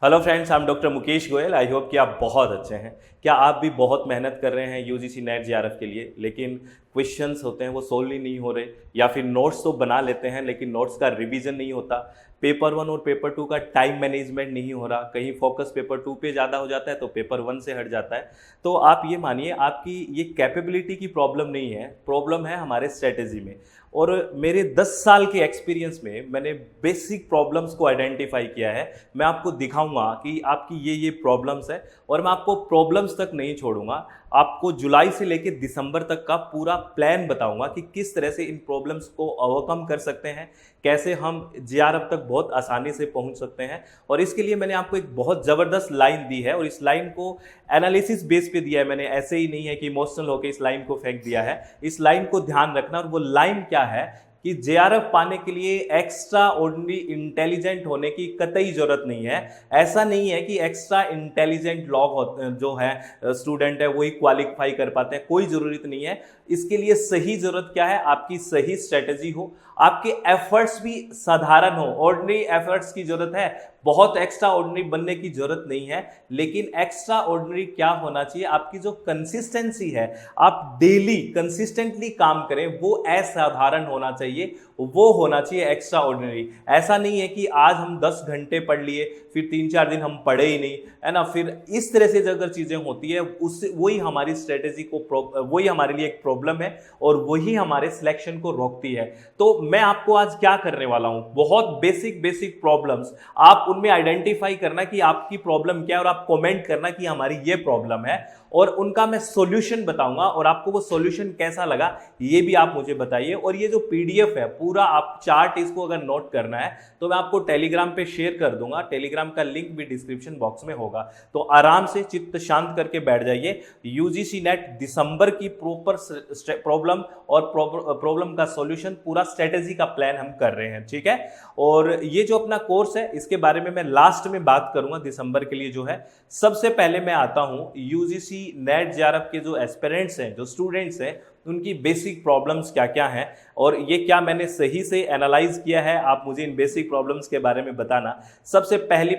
Hello friends, I am doctor Mukesh Goyal. I hope कि आप बहुत अच्छे हैं। क्या आप भी बहुत मेहनत कर रहे हैं यूजीसी नेट जेआरएफ के लिए, लेकिन क्वेश्चंस होते हैं वो सोल्व ही नहीं हो रहे, या फिर नोट्स तो बना लेते हैं लेकिन नोट्स का रिवीजन नहीं होता, पेपर वन और पेपर टू का टाइम मैनेजमेंट नहीं हो रहा, कहीं फोकस पेपर टू पे ज़्यादा हो जाता है तो पेपर वन से हट जाता है। तो आप ये मानिए आपकी ये कैपेबिलिटी की प्रॉब्लम नहीं है, प्रॉब्लम है हमारे स्ट्रेटेजी में। और मेरे 10 साल के एक्सपीरियंस में मैंने बेसिक प्रॉब्लम्स को आइडेंटिफाई किया है। मैं आपको दिखाऊंगा कि आपकी ये प्रॉब्लम्स है, और मैं आपको प्रॉब्लम्स तक नहीं छोड़ूंगा। आपको जुलाई से लेकर दिसंबर तक का पूरा प्लान बताऊंगा कि किस तरह से इन प्रॉब्लम्स को ओवरकम कर सकते हैं, कैसे हम जेआरएफ तक बहुत आसानी से पहुंच सकते हैं। और इसके लिए मैंने आपको एक बहुत ज़बरदस्त लाइन दी है, और इस लाइन को एनालिसिस बेस पे दिया है मैंने, ऐसे ही नहीं है कि इमोशनल होकर इस लाइन को फेंक दिया है। इस लाइन को ध्यान रखना। और वो लाइन क्या है कि जेआरएफ पाने के लिए एक्स्ट्रा ऑर्डिनरी इंटेलिजेंट होने की कतई जरूरत नहीं है। ऐसा नहीं है कि एक्स्ट्रा इंटेलिजेंट लोग जो है स्टूडेंट है वही क्वालिफाई कर पाते हैं, कोई जरूरत नहीं है। इसके लिए सही जरूरत क्या है, आपकी सही स्ट्रेटेजी हो, आपके एफर्ट्स भी साधारण हो। ऑर्डिनरी एफर्ट्स की जरूरत है, बहुत एक्स्ट्रा ऑर्डिनरी बनने की जरूरत नहीं है। लेकिन एक्स्ट्रा ऑर्डिनरी क्या होना चाहिए, आपकी जो कंसिस्टेंसी है, आप डेली कंसिस्टेंटली काम करें, वो असाधारण होना चाहिए, वो होना चाहिए एक्स्ट्रा ऑर्डिनरी। ऐसा नहीं है कि आज हम 10 घंटे पढ़ लिए फिर 3-4 दिन हम पढ़े ही नहीं, है ना। फिर इस तरह से अगर चीजें होती है, उससे वही हमारी स्ट्रेटेजी को वही हमारे लिए एक प्रॉब्लम है, और वही हमारे सिलेक्शन को रोकती है। तो मैं आपको आज क्या करने वाला हूं, बहुत बेसिक प्रॉब्लम्स, आप उनमें आइडेंटिफाई करना कि आपकी प्रॉब्लम क्या है, और आप कमेंट करना कि हमारी ये प्रॉब्लम है, और उनका मैं सॉल्यूशन बताऊंगा। और आपको वो सॉल्यूशन कैसा लगा ये भी आप मुझे बताइए। और ये जो पीडीएफ है पूरा, आप चार्ट इसको अगर नोट करना है तो मैं आपको टेलीग्राम पे शेयर कर दूंगा, टेलीग्राम का लिंक भी डिस्क्रिप्शन बॉक्स में होगा। तो आराम से चित्त शांत करके बैठ जाइए। यूजीसी नेट दिसंबर की प्रॉपर प्रॉब्लम और प्रॉब्लम का सॉल्यूशन, पूरा स्ट्रेटेजी का प्लान हम कर रहे हैं, ठीक है। और ये जो अपना कोर्स है इसके बारे में मैं लास्ट में बात करूंगा दिसंबर के लिए जो है। सबसे पहले मैं आता हूं यूजीसी नेट जेआरएफ के जो एस्पिरेंट्स हैं, जो स्टूडेंट्स हैं, उनकी बेसिक प्रॉब्लम्स क्या क्या हैं, और ये क्या मैंने सही से एनालाइज किया है, आप मुझे इन बेसिक प्रॉब्लम्स के बारे में बताना। सबसे पहली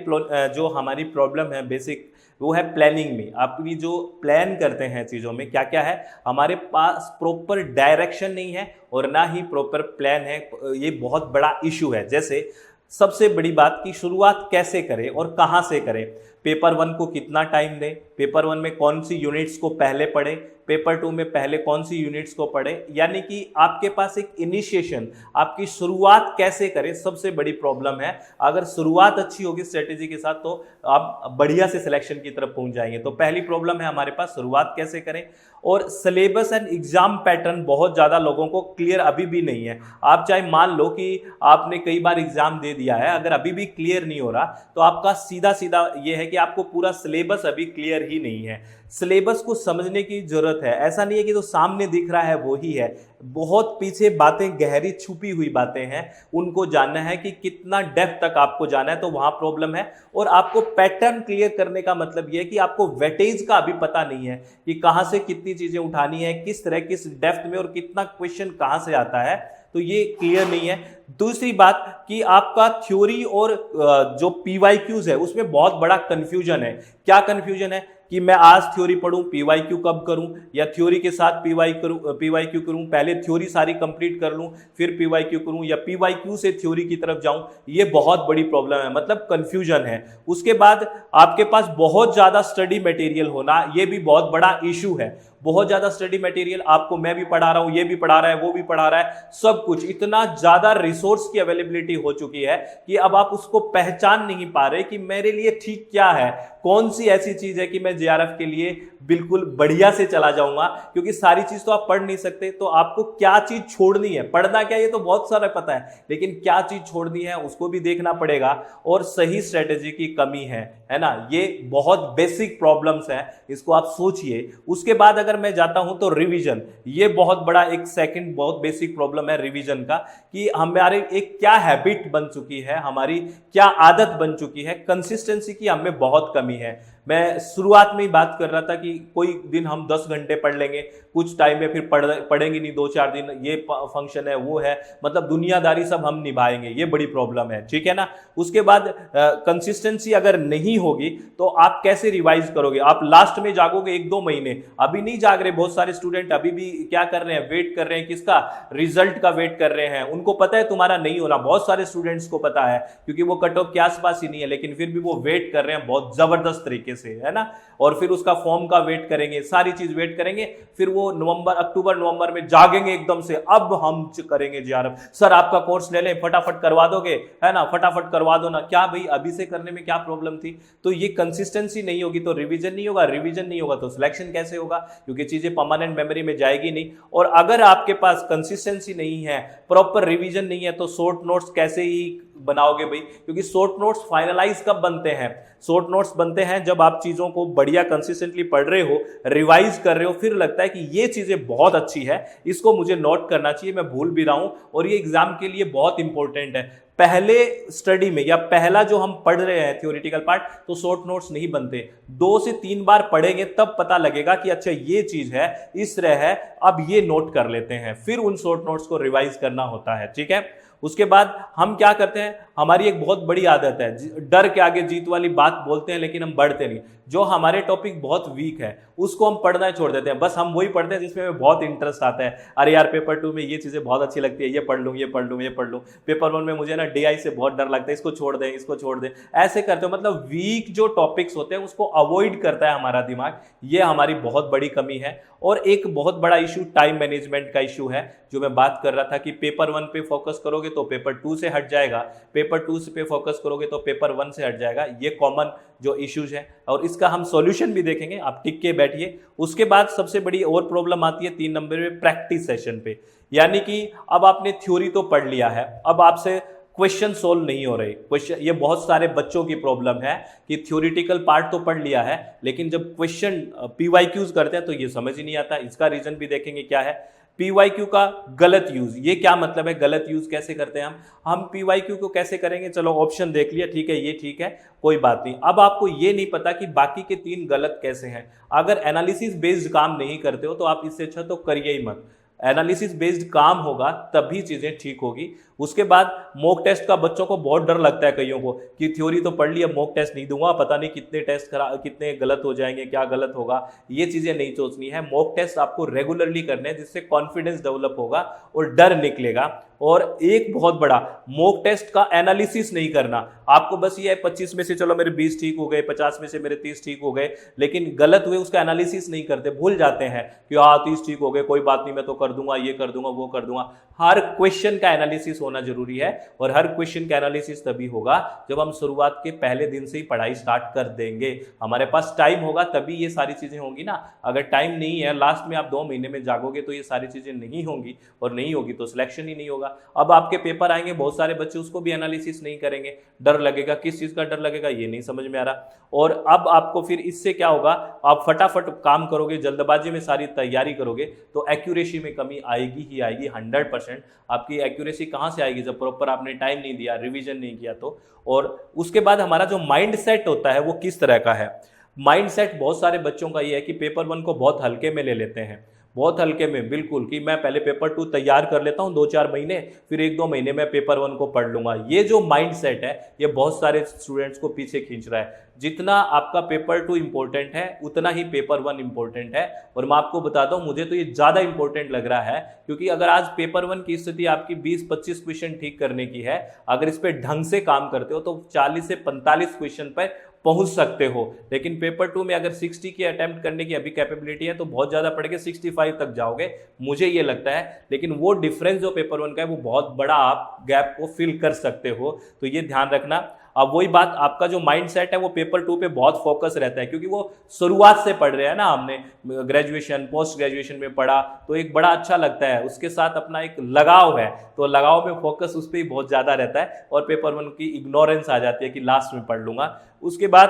जो हमारी प्रॉब्लम है बेसिक, वो है प्लानिंग में। अपनी जो प्लान करते हैं चीज़ों में क्या क्या है, हमारे पास प्रॉपर डायरेक्शन नहीं है और ना ही प्रॉपर प्लान है। ये बहुत बड़ा इशू है। जैसे सबसे बड़ी बात की शुरुआत कैसे करें और कहाँ से करें, पेपर वन को कितना टाइम दें, पेपर वन में कौन सी यूनिट्स को पहले पढ़ें, पेपर टू में पहले कौन सी यूनिट्स को पढ़ें, यानी कि आपके पास एक इनिशिएशन, आपकी शुरुआत कैसे करें, सबसे बड़ी प्रॉब्लम है। अगर शुरुआत अच्छी होगी स्ट्रेटेजी के साथ तो आप बढ़िया से सिलेक्शन की तरफ पहुंच जाएंगे। तो पहली प्रॉब्लम है हमारे पास शुरुआत कैसे करें। और सिलेबस एंड एग्जाम पैटर्न बहुत ज़्यादा लोगों को क्लियर अभी भी नहीं है। आप चाहे मान लो कि आपने कई बार एग्जाम दे दिया है, अगर अभी भी क्लियर नहीं हो रहा तो आपका सीधा सीधा ये है कि आपको पूरा सिलेबस अभी क्लियर ही नहीं है। सिलेबस को समझने की जरूरत है। ऐसा नहीं है कि जो सामने दिख रहा है वो ही है, बहुत पीछे बातें, गहरी छुपी हुई बातें हैं, उनको जानना है कि कितना डेप्थ तक आपको जाना है, तो वहां प्रॉब्लम है। और आपको पैटर्न क्लियर करने का मतलब यह है कि आपको वेटेज का अभी पता नहीं है कि कहां से कितनी चीजें उठानी है, किस तरह, किस डेप्थ में, और कितना क्वेश्चन कहां से आता है, तो ये क्लियर नहीं है। दूसरी बात कि आपका थ्योरी और जो पीवाईक्यूज है उसमें बहुत बड़ा कंफ्यूजन है। क्या कंफ्यूजन है कि मैं आज थ्योरी पढ़ूं, पीवाईक्यू कब करूं, या थ्योरी के साथ पीवाईक्यू करूं, पहले थ्योरी सारी कंप्लीट कर लूं फिर पीवाईक्यू करूं, या पीवाईक्यू से थ्योरी की तरफ जाऊं। ये बहुत बड़ी प्रॉब्लम है, मतलब कंफ्यूजन है। उसके बाद आपके पास बहुत ज्यादा स्टडी मटेरियल होना, ये भी बहुत बड़ा इशू है। बहुत ज्यादा स्टडी मटेरियल आपको, मैं भी पढ़ा रहा हूं, ये भी पढ़ा रहा है, वो भी पढ़ा रहा है, सब कुछ, इतना ज्यादा रिसोर्स की अवेलेबिलिटी हो चुकी है कि अब आप उसको पहचान नहीं पा रहे कि मेरे लिए ठीक क्या है, कौन सी ऐसी चीज है कि मैं जेआरएफ के लिए बिल्कुल बढ़िया से चला जाऊंगा। क्योंकि सारी चीज तो आप पढ़ नहीं सकते, तो आपको क्या चीज छोड़नी है, पढ़ना क्या ये तो बहुत सारा पता है, लेकिन क्या चीज छोड़नी है उसको भी देखना पड़ेगा। और सही स्ट्रेटेजी की कमी है ना। ये बहुत बेसिक प्रॉब्लम्स है, इसको आप सोचिए। उसके बाद अगर मैं जाता हूं तो रिवीजन, ये बहुत बड़ा एक सेकंड बहुत बेसिक प्रॉब्लम है रिवीजन का, कि हमारे एक क्या हैबिट बन चुकी है, हमारी क्या आदत बन चुकी है, कंसिस्टेंसी की हमें बहुत कमी है। मैं शुरुआत में ही बात कर रहा था कि कोई दिन हम 10 घंटे पढ़ लेंगे, कुछ टाइम में फिर पढ़ेंगे नहीं, 2-4 दिन ये फंक्शन है वो है, मतलब दुनियादारी सब हम निभाएंगे, ये बड़ी प्रॉब्लम है, ठीक है ना। उसके बाद कंसिस्टेंसी अगर नहीं होगी तो आप कैसे रिवाइज करोगे, आप लास्ट में जागोगे 1-2 महीने, अभी नहीं जाग रहे। बहुत सारे स्टूडेंट अभी भी क्या कर रहे हैं, वेट कर रहे हैं, किसका, रिजल्ट का वेट कर रहे हैं। उनको पता है तुम्हारा नहीं होना, बहुत सारे स्टूडेंट्स को पता है, क्योंकि वो कट ऑफ के आसपास ही नहीं है, लेकिन फिर भी वो वेट कर रहे हैं बहुत जबरदस्त तरीके से, है ना। और फिर उसका फॉर्म का वेट करेंगे, सारी चीज वेट करेंगे, फिर वो अक्टूबर नवंबर में जागेंगे एकदम से, अब हम करेंगे जेआरएफ। सर आपका कोर्स ले लें, फटाफट करवा दोगे, है ना, फटाफट करवा दो ना। क्या भाई, अभी से करने में क्या प्रॉब्लम थी। तो ये कंसिस्टेंसी नहीं होगी तो रिवीजन नहीं होगा, रिवीजन नहीं होगा तो सिलेक्शन कैसे होगा, क्योंकि चीजें परमानेंट मेमोरी में जाएगी नहीं। और अगर आपके पास कंसिस्टेंसी नहीं है, प्रॉपर रिवीजन नहीं है, तो शॉर्ट नोट्स कैसे ही बनाओगे भाई, क्योंकि शॉर्ट नोट्स फाइनलाइज कब बनते हैं, शॉर्ट नोट्स बनते हैं जब आप चीजों को बढ़िया कंसिस्टेंटली पढ़ रहे हो, रिवाइज कर रहे हो, फिर लगता है कि ये चीजें बहुत अच्छी है, इसको मुझे नोट करना चाहिए, मैं भूल भी रहा हूं और ये एग्जाम के लिए बहुत इंपॉर्टेंट है। पहले स्टडी में या पहला जो हम पढ़ रहे हैं थ्योरेटिकल पार्ट, तो शॉर्ट नोट्स नहीं बनते, 2 से 3 बार पढ़ेंगे तब पता लगेगा कि अच्छा ये चीज है, इस तरह है, अब ये नोट कर लेते हैं, फिर उन शॉर्ट नोट्स को रिवाइज करना होता है, ठीक है। उसके बाद हम क्या करते हैं, हमारी एक बहुत बड़ी आदत है, डर के आगे जीत वाली बात बोलते हैं लेकिन हम बढ़ते नहीं। जो हमारे टॉपिक बहुत वीक है उसको हम पढ़ना छोड़ देते हैं, बस हम वही पढ़ते हैं जिसमें हमें बहुत इंटरेस्ट आता है। अरे यार पेपर 2 में ये चीजें बहुत अच्छी लगती है, ये पढ़ लूँ, ये पढ़ लूँ, ये पढ़ लूँ। पेपर 1 में मुझे ना डीआई से बहुत डर लगता है, इसको छोड़ दें, इसको छोड़ दें, ऐसे करते हो। मतलब वीक जो टॉपिक्स होते हैं उसको अवॉइड करता है हमारा दिमाग, ये हमारी बहुत बड़ी कमी है। और एक बहुत बड़ा इशू टाइम मैनेजमेंट का इशू है, जो मैं बात कर रहा था कि पेपर 1 पे फोकस करोगे तो पेपर 2 से हट जाएगा, पेपर 2 पे फोकस करोगे तो पेपर 1 से हट जाएगा। ये कॉमन जो इश्यूज है और इसका हम सॉल्यूशन भी देखेंगे, आप टिक के बैठिए। उसके बाद सबसे बड़ी और प्रॉब्लम आती है 3 नंबर में, प्रैक्टिस सेशन पे। यानी कि अब आपने थ्योरी तो पढ़ लिया है, अब आपसे क्वेश्चन सोल्व नहीं हो रहे। क्वेश्चन, ये बहुत सारे बच्चों की प्रॉब्लम है कि थ्योरेटिकल पार्ट तो पढ़ लिया है लेकिन जब क्वेश्चन पीवाईक्यूज करते हैं तो ये समझ ही नहीं आता। इसका रीजन भी देखेंगे क्या है। पीवाईक्यू का गलत यूज, ये क्या मतलब है, गलत यूज कैसे करते हैं हम पीवाईक्यू को कैसे करेंगे। चलो ऑप्शन देख लिया, ठीक है, ये ठीक है, कोई बात नहीं। अब आपको ये नहीं पता कि बाकी के 3 गलत कैसे हैं। अगर एनालिसिस बेस्ड काम नहीं करते हो तो आप इससे अच्छा तो करिए ही मत। एनालिसिस बेस्ड काम होगा तभी चीजें ठीक होगी। उसके बाद मॉक टेस्ट का बच्चों को बहुत डर लगता है कईयों को कि थ्योरी तो पढ़ ली, अब मॉक टेस्ट नहीं दूंगा, पता नहीं कितने टेस्ट कितने गलत हो जाएंगे, क्या गलत होगा। ये चीजें नहीं सोचनी है। मॉक टेस्ट आपको रेगुलरली करने हैं जिससे कॉन्फिडेंस डेवलप होगा और डर निकलेगा। और एक बहुत बड़ा, मॉक टेस्ट का एनालिसिस नहीं करना। आपको बस ये 25 में से चलो मेरे 20 ठीक हो गए, 50 में से मेरे 30 ठीक हो गए, लेकिन गलत हुए उसका एनालिसिस नहीं करते, भूल जाते हैं कि हाँ 30 ठीक हो गए, कोई बात नहीं, मैं तो कर दूंगा, ये कर दूंगा, वो कर दूंगा। हर क्वेश्चन का एनालिसिस होना जरूरी है और हर क्वेश्चन का एनालिसिस तभी होगा जब हम शुरुआत के पहले दिन से ही पढ़ाई स्टार्ट कर देंगे। हमारे पास टाइम होगा तभी ये सारी चीजें होंगी ना। अगर टाइम नहीं है, लास्ट में आप 2 महीने में जागोगे तो ये सारी चीजें नहीं होंगी, और नहीं होगी तो सिलेक्शन ही नहीं होगा। अब आपके पेपर आएंगे, बहुत सारे बच्चे उसको भी एनालिसिस नहीं करेंगे, डर लगेगा। किस चीज का डर लगेगा ये नहीं समझ में आ रहा। और अब आपको फिर इससे क्या होगा, आप फटाफट काम करोगे, जल्दबाजी में सारी तैयारी करोगे तो एक्यूरेसी में कमी आएगी ही आएगी 100%। आपकी एक्यूरेसी कहां से आएगी, जब प्रॉपर आपने टाइम नहीं दिया, रिवीजन नहीं किया तो। और उसके बाद हमारा जो माइंड सेट होता है वो किस तरह का है। माइंड सेट बहुत सारे बच्चों का ये है कि पेपर 1 को बहुत हल्के में ले लेते हैं, बहुत हल्के में, बिल्कुल, कि मैं पहले पेपर 2 तैयार कर लेता हूं 2-4 महीने, फिर 1-2 महीने में पेपर 1 को पढ़ लूंगा। ये जो माइंड सेट है ये बहुत सारे स्टूडेंट्स को पीछे खींच रहा है। जितना आपका पेपर 2 इंपॉर्टेंट है उतना ही पेपर 1 इंपॉर्टेंट है। और मैं आपको बता दूं, मुझे तो ये ज्यादा इंपॉर्टेंट लग रहा है, क्योंकि अगर आज पेपर 1 की स्थिति आपकी 20-25 क्वेश्चन ठीक करने की है, अगर इस पे ढंग से काम करते हो तो 40 से 45 क्वेश्चन पर पहुंच सकते हो। लेकिन पेपर 2 में अगर 60 की अटेम्प्ट करने की अभी कैपेबिलिटी है तो बहुत ज्यादा पढ़ के 65 तक जाओगे, मुझे ये लगता है। लेकिन वो डिफरेंस जो पेपर 1 का है वो बहुत बड़ा, आप गैप को फिल कर सकते हो, तो ये ध्यान रखना। अब वही बात, आपका जो माइंड सेट है वो पेपर 2 पे बहुत फोकस रहता है, क्योंकि वो शुरुआत से पढ़ रहे हैं ना, हमने ग्रेजुएशन पोस्ट ग्रेजुएशन में पढ़ा तो एक बड़ा अच्छा लगता है, उसके साथ अपना एक लगाव है, तो लगाव में फोकस उस पर ही बहुत ज्यादा रहता है और पेपर 1 की इग्नोरेंस आ जाती है कि लास्ट में पढ़ लूंगा। उसके बाद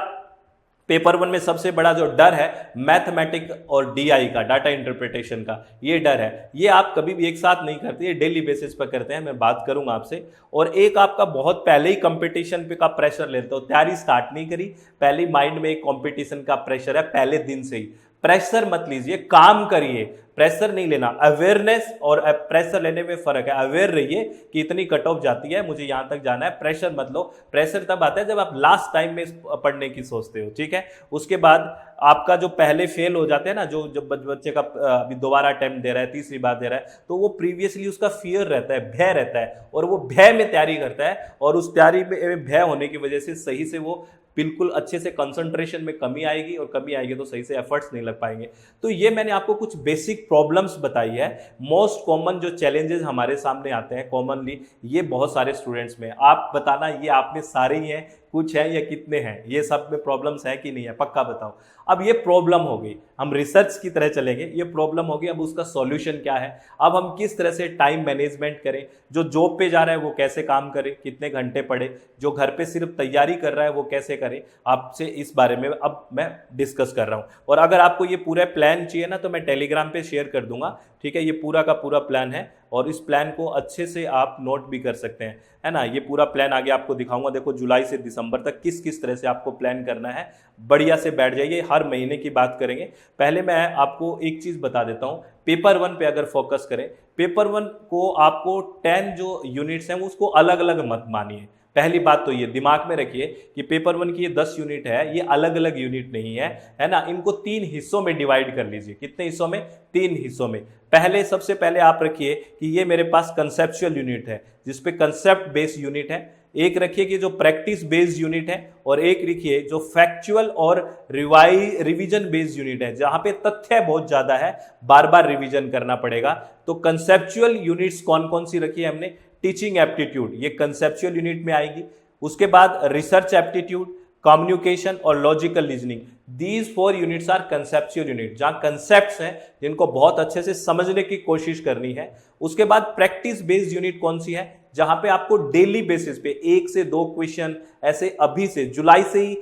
पेपर वन में सबसे बड़ा जो डर है मैथमेटिक और डीआई का, डाटा इंटरप्रिटेशन का, ये डर है। ये आप कभी भी एक साथ नहीं करते, ये डेली बेसिस पर करते हैं, मैं बात करूंगा आपसे। और एक आपका बहुत पहले ही कंपटीशन पे का प्रेशर लेते हो, तैयारी स्टार्ट नहीं करी, पहले ही माइंड में एक कंपटीशन का प्रेशर है, पहले दिन से ही। प्रेशर मत लीजिए, काम करिए, प्रेशर नहीं लेना। अवेयरनेस और प्रेशर लेने में फर्क है। अवेयर रहिए कि इतनी कट ऑफ जाती है, मुझे यहां तक जाना है, प्रेशर मत लो। प्रेशर तब आता है जब आप लास्ट टाइम में पढ़ने की सोचते हो, ठीक है। उसके बाद आपका जो पहले फेल हो जाते हैं ना, जो जब बच्चे का अभी दोबारा अटेम्प्ट दे रहा है, तीसरी बार दे रहा है, तो वो प्रीवियसली उसका फियर रहता है, भय रहता है, और वो भय में तैयारी करता है, और उस तैयारी में भय होने की वजह से सही से वो बिल्कुल अच्छे से कंसंट्रेशन में कमी आएगी, और कमी आएगी तो सही से एफर्ट्स नहीं लग पाएंगे। तो ये मैंने आपको कुछ बेसिक प्रॉब्लम्स बताई है। मोस्ट कॉमन जो चैलेंजेस हमारे सामने आते हैं कॉमनली, ये बहुत सारे स्टूडेंट्स में। आप बताना ये आप में सारे ही हैं, कुछ है या कितने हैं, ये सब में प्रॉब्लम्स है कि नहीं है, पक्का बताओ। अब ये प्रॉब्लम हो गई, हम रिसर्च की तरह चलेंगे, ये प्रॉब्लम हो गई। अब उसका सॉल्यूशन क्या है, अब हम किस तरह से टाइम मैनेजमेंट करें, जो जॉब पे जा रहा है वो कैसे काम करे, कितने घंटे पढ़े, जो घर पे सिर्फ तैयारी कर रहा है वो कैसे करे, आपसे इस बारे में अब मैं डिस्कस कर रहा हूं। और अगर आपको ये पूरा प्लान चाहिए ना, तो मैं टेलीग्राम पे शेयर कर दूंगा, ठीक है। ये पूरा का पूरा प्लान है, और इस प्लान को अच्छे से आप नोट भी कर सकते हैं, है ना। ये पूरा प्लान आगे आपको दिखाऊंगा। देखो जुलाई से दिसंबर तक किस किस तरह से आपको प्लान करना है, बढ़िया से बैठ जाइए। हर महीने की बात करेंगे। पहले मैं आपको एक चीज बता देता हूं, पेपर वन पे अगर फोकस करें, पेपर वन को आपको 10 जो यूनिट्स हैं उसको अलग अलग मत मानिए। पहली बात तो ये दिमाग में रखिए कि पेपर वन की ये 10 यूनिट है, ये अलग अलग यूनिट नहीं है, है ना। इनको 3 हिस्सों में डिवाइड कर लीजिए। कितने हिस्सों में? 3 हिस्सों में। पहले सबसे पहले आप रखिए कि ये मेरे पास कंसेप्चुअल यूनिट है, जिसपे कंसेप्ट बेस्ड यूनिट है। एक रखिए कि जो प्रैक्टिस बेस्ड यूनिट है, और एक लिखिए जो फैक्चुअल और रिवीजन बेस्ड यूनिट है, जहां पे तथ्य बहुत ज्यादा है, बार बार रिवीजन करना पड़ेगा। तो कंसेप्चुअल यूनिट्स कौन कौन सी रखी है हमने? टीचिंग एप्टीट्यूड, ये कंसेप्चुअल यूनिट में आएगी। उसके बाद रिसर्च एप्टीट्यूड, कम्युनिकेशन और logical reasoning, these 4 units are conceptual unit, जहां कंसेप्ट्स हैं जिनको बहुत अच्छे से समझने की कोशिश करनी है। उसके बाद प्रैक्टिस बेस्ड यूनिट कौन सी है? जहां पे आपको डेली बेसिस पे 1 से 2 क्वेश्चन ऐसे अभी से जुलाई से ही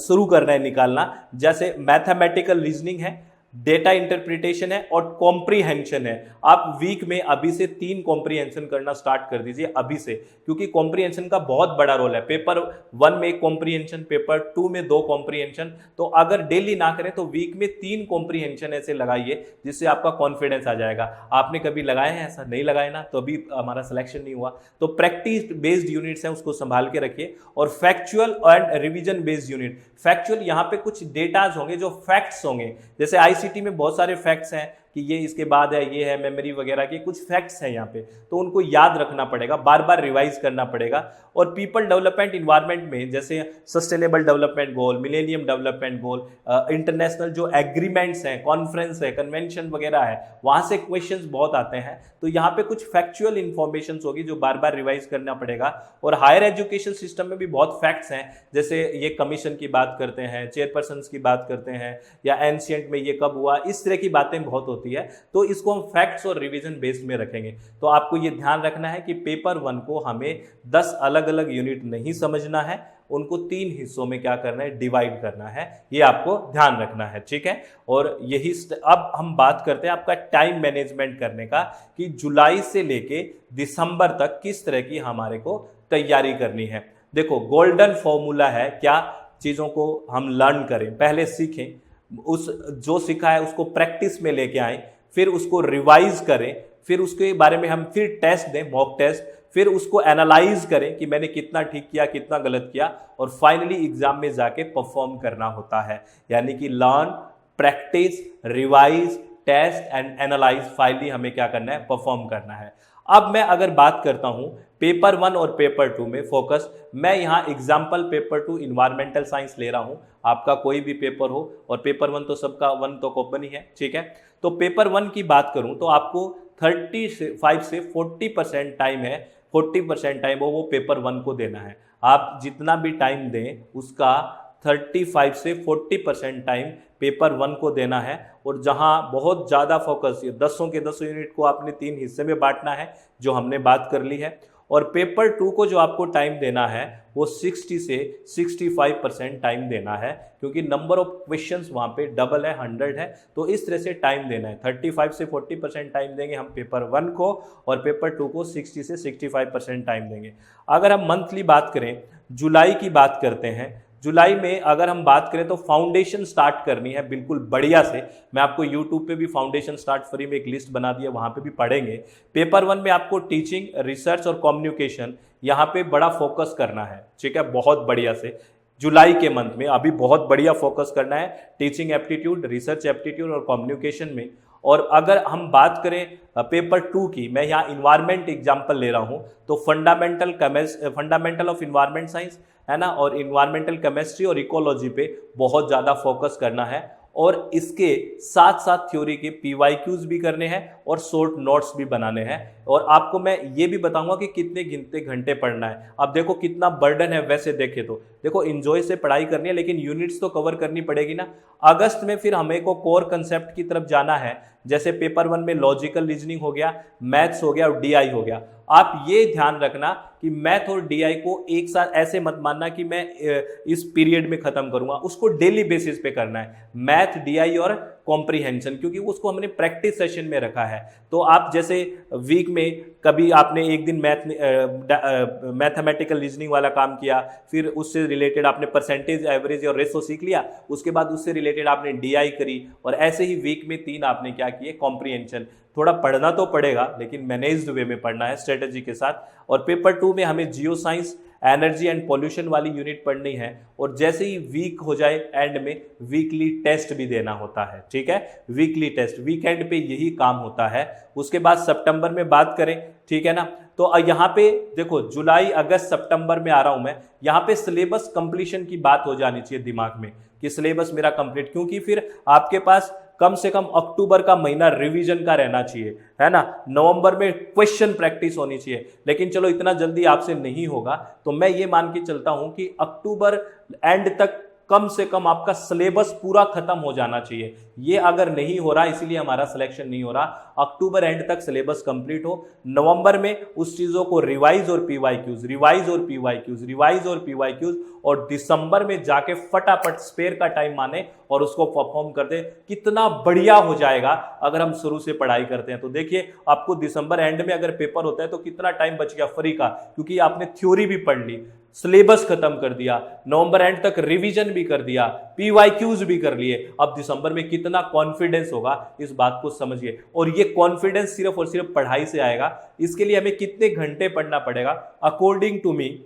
शुरू करना है निकालना। जैसे मैथमेटिकल रीजनिंग है, डेटा इंटरप्रिटेशन है और कॉम्प्रीहेंशन है। आप वीक में अभी से 3 कॉम्प्रीहेंशन करना स्टार्ट कर दीजिए अभी से, क्योंकि कॉम्प्रीहेंशन का बहुत बड़ा रोल है। पेपर 1 में 1 कॉम्प्रीहेंशन, पेपर 2 में 2 कॉम्प्रीहेंशन। तो अगर डेली ना करें तो वीक में 3 कॉम्प्रीहेंशन ऐसे लगाइए, जिससे आपका कॉन्फिडेंस आ जाएगा। आपने कभी लगाए हैं ऐसा? नहीं लगाए ना, तो अभी हमारा सिलेक्शन नहीं हुआ। तो प्रैक्टिस बेस्ड यूनिट्स हैं, उसको संभाल के रखिए। और factual and revision based unit, factual यहाँ पे कुछ डेटाज होंगे जो फैक्ट्स होंगे। जैसे आईसीटी में बहुत सारे फैक्ट्स हैं कि ये इसके बाद है, ये है, मेमोरी वगैरह के कुछ फैक्ट्स हैं यहाँ पे, तो उनको याद रखना पड़ेगा, बार बार रिवाइज करना पड़ेगा। और पीपल डेवलपमेंट इन्वायरमेंट में जैसे sustainable development goal, millennium development goal, international जो एग्रीमेंट्स हैं, कॉन्फ्रेंस है, कन्वेंशन वगैरह है, वहां से क्वेश्चंस बहुत आते हैं। तो यहाँ पे कुछ फैक्चुअल इंफॉर्मेशन होगी जो बार बार रिवाइज करना पड़ेगा। और हायर एजुकेशन सिस्टम में भी बहुत फैक्ट्स हैं, जैसे ये कमीशन की बात करते हैं, चेयरपर्सन की बात करते हैं, या एंशिएंट में ये कब हुआ, इस तरह की बातें बहुत होती है। तो इसको हम फैक्ट्स और रिवीजन बेस्ड में रखेंगे। तो आपको ये ध्यान रखना है कि पेपर 1 को हमें 10 अलग अलग यूनिट नहीं समझना है, उनको 3 हिस्सों में क्या करना है? डिवाइड करना है। ये आपको ध्यान रखना है, ठीक है। और यही अब हम बात करते हैं आपका टाइम मैनेजमेंट करने का, कि जुलाई से लेके दिसंबर तक किस तरह की हमारे को तैयारी करनी है। देखो गोल्डन फॉर्मूला है, क्या चीजों को हम लर्न करें, पहले सीखें, उस जो सीखा है उसको प्रैक्टिस में लेके आए, फिर उसको रिवाइज करें, फिर उसके बारे में हम फिर टेस्ट दें, मॉक टेस्ट, फिर उसको एनालाइज करें कि मैंने कितना ठीक किया, कितना गलत किया, और फाइनली एग्जाम में जाके परफॉर्म करना होता है। यानी कि learn, practice, revise, test and analyse, finally हमें क्या करना है? परफॉर्म करना है। अब मैं अगर बात करता हूं पेपर 1 और पेपर 2 में फोकस, मैं यहां एग्जाम्पल पेपर 2 इन्वायरमेंटल साइंस ले रहा हूं। आपका कोई भी पेपर हो, और पेपर 1 तो सबका 1 तो कॉमन ही है, ठीक है। तो पेपर 1 की बात करूं तो आपको 35 से 40% टाइम है, 40% टाइम वो पेपर 1 को देना है। आप जितना भी टाइम दें उसका 35 से 40% टाइम पेपर 1 को देना है। और जहां बहुत ज़्यादा फोकस, 10 के 10 यूनिट को आपने 3 हिस्से में बांटना है, जो हमने बात कर ली है। और पेपर 2 को जो आपको टाइम देना है वो 60 से 65% टाइम देना है, क्योंकि नंबर ऑफ क्वेश्चंस वहाँ पे डबल है, 100 है, तो इस तरह से टाइम देना है। 35 से 40% टाइम देंगे हम पेपर 1 को, और पेपर 2 को 60 से 65% टाइम देंगे। अगर हम मंथली बात करें, जुलाई की बात करते हैं, जुलाई में अगर हम बात करें तो फाउंडेशन स्टार्ट करनी है बिल्कुल बढ़िया से। मैं आपको यूट्यूब पे भी फाउंडेशन स्टार्ट फ्री में एक लिस्ट बना दिया, वहाँ पे भी पढ़ेंगे। पेपर 1 में आपको टीचिंग, रिसर्च और कम्युनिकेशन यहाँ पे बड़ा फोकस करना है, ठीक है, बहुत बढ़िया से। जुलाई के मंथ में अभी बहुत बढ़िया फोकस करना है टीचिंग एप्टीट्यूड, रिसर्च एप्टीट्यूड और कम्युनिकेशन में। और अगर हम बात करें पेपर 2 की, मैं यहाँ इन्वायरमेंट एग्जाम्पल ले रहा हूँ, तो फंडामेंटल ऑफ इन्वायरमेंट साइंस है ना, और इन्वायरमेंटल केमिस्ट्री और इकोलॉजी पे बहुत ज़्यादा फोकस करना है। और इसके साथ साथ थ्योरी के PYQs भी करने हैं और शॉर्ट नोट्स भी बनाने हैं। और आपको मैं ये भी बताऊंगा कि कितने गिनते घंटे पढ़ना है। अब देखो कितना बर्डन है, वैसे देखे तो देखो एंजॉय से पढ़ाई करनी है, लेकिन यूनिट्स तो कवर करनी पड़ेगी ना। अगस्त में फिर हमें को कोर कंसेप्ट की तरफ जाना है, जैसे पेपर 1 में लॉजिकल रीजनिंग हो गया, मैथ्स हो गया और DI हो गया। आप ये ध्यान रखना कि मैथ और DI को एक साथ ऐसे मत मानना कि मैं इस पीरियड में खत्म करूंगा, उसको डेली बेसिस पे करना है, मैथ, DI और कॉम्प्रीहेंशन, क्योंकि उसको हमने प्रैक्टिस सेशन में रखा है। तो आप जैसे वीक में कभी आपने एक दिन मैथमेटिकल रीजनिंग वाला काम किया, फिर उससे रिलेटेड आपने परसेंटेज, एवरेज और रेशो सीख लिया, उसके बाद उससे रिलेटेड आपने DI करी, और ऐसे ही वीक में 3 आपने क्या किए, कॉम्प्रीहेंशन। थोड़ा पढ़ना तो पड़ेगा, लेकिन मैनेज्ड वे में पढ़ना है, स्ट्रेटेजी के साथ। और पेपर 2 में हमें geo science, energy and pollution वाली यूनिट पढ़नी है। और जैसे ही वीक हो जाए एंड में वीकली टेस्ट भी देना होता है, ठीक है, वीकली टेस्ट, वीकेंड पे यही काम होता है। उसके बाद सितंबर में बात करें, ठीक है ना, तो यहाँ पे देखो जुलाई, अगस्त, सितंबर में आ रहा हूं मैं, यहाँ पे सिलेबस कंप्लीशन की बात हो जानी चाहिए दिमाग में कि सिलेबस मेरा कंप्लीट, क्योंकि फिर आपके पास कम से कम अक्टूबर का महीना रिवीजन का रहना चाहिए, है ना। नवंबर में क्वेश्चन प्रैक्टिस होनी चाहिए, लेकिन चलो इतना जल्दी आपसे नहीं होगा, तो मैं ये मान के चलता हूं कि अक्टूबर एंड तक कम से कम आपका सिलेबस पूरा खत्म हो जाना चाहिए। ये अगर नहीं हो रहा, इसीलिए हमारा सिलेक्शन नहीं हो रहा। अक्टूबर एंड तक सिलेबस कंप्लीट हो, नवंबर में उस चीजों को रिवाइज और PYQs, रिवाइज और PYQs, रिवाइज और PYQs, और दिसंबर में जाके फटाफट स्पेयर का टाइम माने और उसको परफॉर्म कर दे। कितना बढ़िया हो जाएगा अगर हम शुरू से पढ़ाई करते हैं। तो देखिए आपको दिसंबर एंड में अगर पेपर होता है तो कितना टाइम बच गया फ्री का, क्योंकि आपने थ्योरी भी पढ़ ली, सिलेबस खत्म कर दिया, नवंबर एंड तक रिवीजन भी कर दिया, PYQs भी कर लिए। अब दिसंबर में कितना कॉन्फिडेंस होगा, इस बात को समझिए। और ये कॉन्फिडेंस सिर्फ और सिर्फ पढ़ाई से आएगा। इसके लिए हमें कितने घंटे पढ़ना पड़ेगा, अकॉर्डिंग टू मी,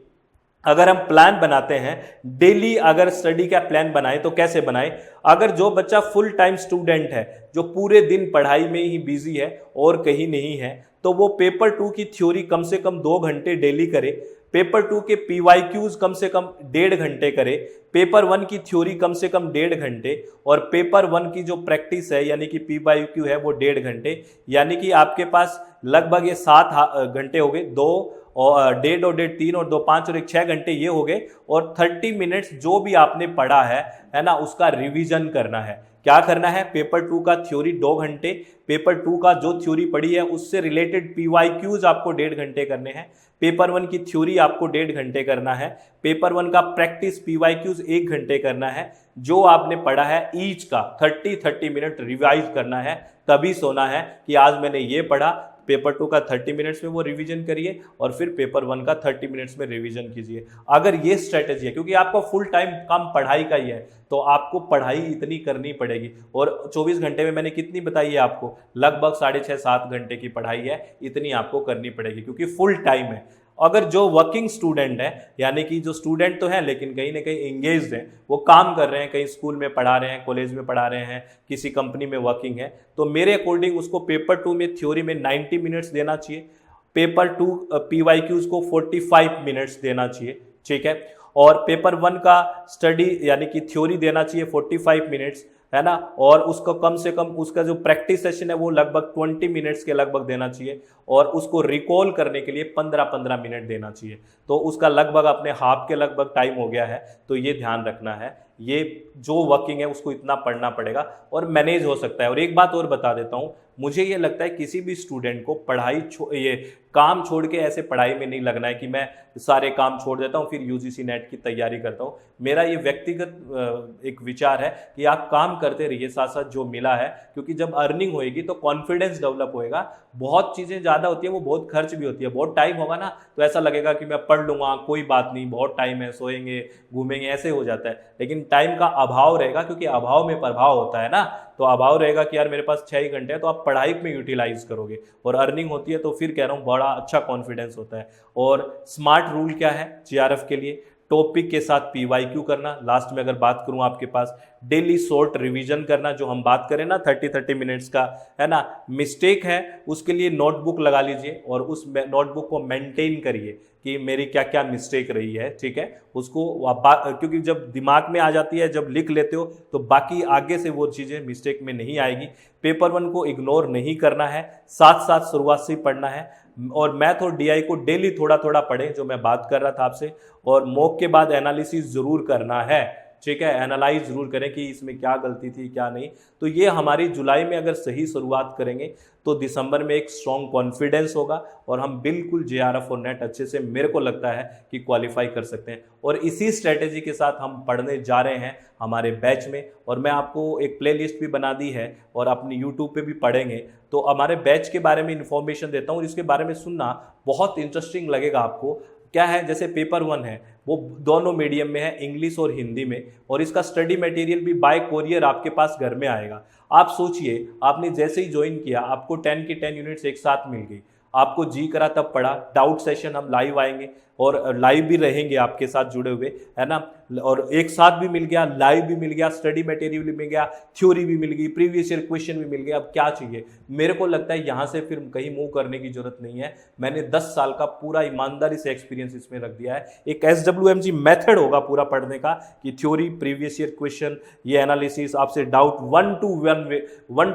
अगर हम प्लान बनाते हैं डेली, अगर स्टडी का प्लान बनाए तो कैसे बनाए। अगर जो बच्चा फुल टाइम स्टूडेंट है, जो पूरे दिन पढ़ाई में ही बिजी है और कहीं नहीं है, तो वो पेपर 2 की थ्योरी कम से कम 2 घंटे डेली करे, पेपर 2 के PYQs कम से कम 1.5 घंटे करे, पेपर 1 की थ्योरी कम से कम 1.5 घंटे, और पेपर 1 की जो प्रैक्टिस है यानी कि PYQ है वो 1.5 घंटे। यानी कि आपके पास लगभग ये 7 घंटे हो गए, 2 और 1.5 और 1.5 3 और 2 5 और 1 6 घंटे ये हो गए। और 30 मिनट्स जो भी आपने पढ़ा है ना, उसका रिवीजन करना है। क्या करना है, पेपर 2 का थ्योरी 2 घंटे, पेपर 2 का जो थ्योरी पढ़ी है उससे रिलेटेड PYQs आपको 1.5 घंटे करने हैं, पेपर 1 की थ्योरी आपको 1.5 घंटे करना है, पेपर 1 का प्रैक्टिस PYQs 1 घंटे करना है, जो आपने पढ़ा है ईच का 30 मिनट रिवाइज करना है, तभी सोना है कि आज मैंने ये पढ़ा। पेपर 2 का 30 मिनट्स में वो रिवीजन करिए और फिर पेपर 1 का 30 मिनट्स में रिवीजन कीजिए। अगर ये स्ट्रेटेजी है, क्योंकि आपका फुल टाइम काम पढ़ाई का ही है, तो आपको पढ़ाई इतनी करनी पड़ेगी। और 24 घंटे में मैंने कितनी बताई है आपको, लगभग 6.5-7 घंटे की पढ़ाई है, इतनी आपको करनी पड़ेगी, क्योंकि फुल टाइम है। अगर जो वर्किंग स्टूडेंट है, यानी कि जो स्टूडेंट तो है लेकिन कहीं ना कहीं एंगेज्ड हैं, वो काम कर रहे हैं, कहीं स्कूल में पढ़ा रहे हैं, कॉलेज में पढ़ा रहे हैं, किसी कंपनी में वर्किंग है, तो मेरे अकॉर्डिंग उसको पेपर 2 में थ्योरी में 90 मिनट्स देना चाहिए, पेपर 2 PYQs को 45 मिनट्स देना चाहिए, ठीक है। और पेपर 1 का स्टडी यानी कि थ्योरी देना चाहिए 45 मिनट्स, है ना। और उसको कम से कम उसका जो प्रैक्टिस सेशन है वो लगभग 20 मिनट्स के लगभग देना चाहिए, और उसको रिकॉल करने के लिए 15-15 मिनट देना चाहिए। तो उसका लगभग अपने हाफ के लगभग टाइम हो गया है, तो ये ध्यान रखना है। ये जो वर्किंग है उसको इतना पढ़ना पड़ेगा और मैनेज हो सकता है। और एक बात और बता देता हूँ, मुझे ये लगता है किसी भी स्टूडेंट को ये काम छोड़ के ऐसे पढ़ाई में नहीं लगना है कि मैं सारे काम छोड़ देता हूँ फिर यूजीसी नेट की तैयारी करता हूँ। मेरा ये व्यक्तिगत एक विचार है कि आप काम करते रहिए साथ साथ जो मिला है, क्योंकि जब अर्निंग होएगी तो कॉन्फिडेंस डेवलप होएगा। बहुत चीज़ें ज़्यादा होती है वो बहुत खर्च भी होती है, बहुत टाइम होगा ना तो ऐसा लगेगा कि मैं पढ़ लूँगा, कोई बात नहीं, बहुत टाइम है, सोएंगे घूमेंगे, ऐसे हो जाता है। लेकिन टाइम का अभाव रहेगा, क्योंकि अभाव में प्रभाव होता है ना, तो अभाव रहेगा कि यार मेरे पास 6 ही घंटे हैं, तो आप पढ़ाई में यूटिलाइज करोगे और अर्निंग होती है तो फिर कह रहा हूँ बड़ा अच्छा कॉन्फिडेंस होता है। और स्मार्ट रूल क्या है जीआरएफ के लिए, टॉपिक के साथ पीवाईक्यू करना। लास्ट में अगर बात करूं आपके पास डेली शॉर्ट रिवीजन करना, जो हम बात करें ना 30 मिनट्स का, है ना। मिस्टेक है उसके लिए नोटबुक लगा लीजिए और उस नोटबुक को मेंटेन करिए कि मेरी क्या क्या मिस्टेक रही है, ठीक है। उसको क्योंकि जब दिमाग में आ जाती है, जब लिख लेते हो तो बाकी आगे से वो चीज़ें मिस्टेक में नहीं आएगी। पेपर 1 को इग्नोर नहीं करना है, साथ साथ शुरुआत से ही पढ़ना है। और मैथ और डीआई को डेली थोड़ा थोड़ा पढ़ें, जो मैं बात कर रहा था आपसे। और मॉक के बाद एनालिसिस जरूर करना है, ठीक है। एनालाइज जरूर करें कि इसमें क्या गलती थी क्या नहीं। तो ये हमारी जुलाई में अगर सही शुरुआत करेंगे तो दिसंबर में एक स्ट्रॉन्ग कॉन्फिडेंस होगा और हम बिल्कुल जेआरएफ और नेट अच्छे से, मेरे को लगता है कि क्वालिफाई कर सकते हैं। और इसी स्ट्रेटेजी के साथ हम पढ़ने जा रहे हैं हमारे बैच में। और मैं आपको एक प्लेलिस्ट भी बना दी है और अपनी यूट्यूब पे भी पढ़ेंगे। तो हमारे बैच के बारे में इंफॉर्मेशन देता हूँ, इसके बारे में सुनना बहुत इंटरेस्टिंग लगेगा आपको। क्या है, जैसे पेपर 1 है वो दोनों मीडियम में है, इंग्लिश और हिंदी में, और इसका स्टडी मटेरियल भी बाय कोरियर आपके पास घर में आएगा। आप सोचिए, आपने जैसे ही ज्वाइन किया आपको 10 की 10 यूनिट्स एक साथ मिल गई, आपको जी करा तब पढ़ा। डाउट सेशन हम लाइव आएंगे और लाइव भी रहेंगे आपके साथ जुड़े हुए, है ना। और एक साथ भी मिल गया, लाइव भी मिल गया, स्टडी मटेरियल भी मिल गया, थ्योरी भी मिल गई, प्रीवियस ईयर क्वेश्चन भी मिल गया। अब क्या चाहिए? मेरे को लगता है यहाँ से फिर कहीं मूव करने की जरूरत नहीं है। मैंने 10 साल का पूरा ईमानदारी से एक्सपीरियंस इसमें रख दिया है। एक SWMG मेथड होगा पूरा पढ़ने का कि थ्योरी, प्रीवियस ईयर क्वेश्चन, ये एनालिसिस, आपसे डाउट 1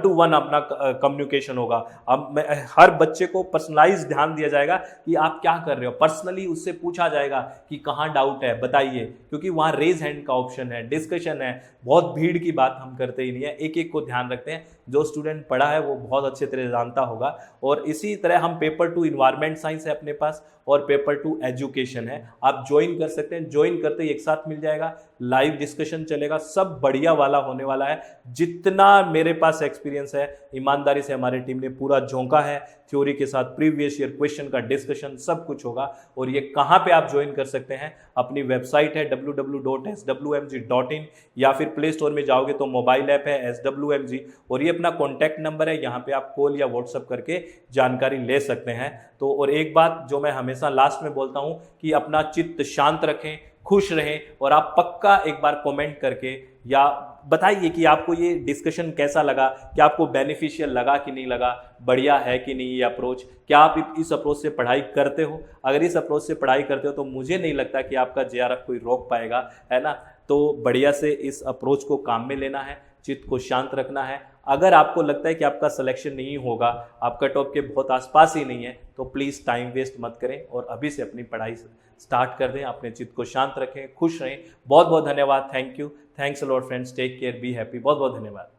to 1 अपना कम्युनिकेशन होगा। अब हर बच्चे को पर्सनलाइज ध्यान दिया जाएगा कि आप क्या कर रहे हो। पर्सनली उससे पूछा जाएगा कि कहाँ डाउट है बताइए, क्योंकि वहाँ रेज हैंड का ऑप्शन है, डिस्कशन है। बहुत भीड़ की बात हम करते ही नहीं है, एक एक को ध्यान रखते हैं। जो स्टूडेंट पढ़ा है वो बहुत अच्छे तरह जानता होगा। और इसी तरह हम पेपर 2 इन्वायरमेंट साइंस है अपने पास और पेपर 2 एजुकेशन है, आप ज्वाइन कर सकते हैं। ज्वाइन करते ही एक साथ मिल जाएगा, लाइव डिस्कशन चलेगा, सब बढ़िया वाला होने वाला है। जितना मेरे पास एक्सपीरियंस है, ईमानदारी से हमारी टीम ने पूरा झोंका है। थ्योरी के साथ प्रीवियस ईयर क्वेश्चन का डिस्कशन सब कुछ होगा। और ये कहाँ पे आप ज्वाइन कर सकते हैं? अपनी वेबसाइट है www.swmg.in, या फिर प्ले स्टोर में जाओगे तो मोबाइल ऐप है SWMG, और ये अपना कॉन्टैक्ट नंबर है, यहाँ पे आप कॉल या व्हाट्सएप करके जानकारी ले सकते हैं। तो और एक बात जो मैं हमेशा लास्ट में बोलता हूँ कि अपना चित्त शांत रखें, खुश रहें, और आप पक्का एक बार कमेंट करके या बताइए कि आपको ये डिस्कशन कैसा लगा, क्या आपको बेनिफिशियल लगा कि नहीं लगा, बढ़िया है कि नहीं ये अप्रोच, क्या आप इस अप्रोच से पढ़ाई करते हो। अगर इस अप्रोच से पढ़ाई करते हो तो मुझे नहीं लगता कि आपका जेआरएफ कोई रोक पाएगा, है ना। तो बढ़िया से इस अप्रोच को काम में लेना है, चित्त को शांत रखना है। अगर आपको लगता है कि आपका सिलेक्शन नहीं होगा, आप कट ऑफ के बहुत आसपास ही नहीं है, तो प्लीज़ टाइम वेस्ट मत करें और अभी से अपनी पढ़ाई स्टार्ट कर दें। अपने चित्त को शांत रखें, खुश रहें। बहुत बहुत धन्यवाद। Thank you, thanks a lot friends, take care, be happy. बहुत बहुत धन्यवाद।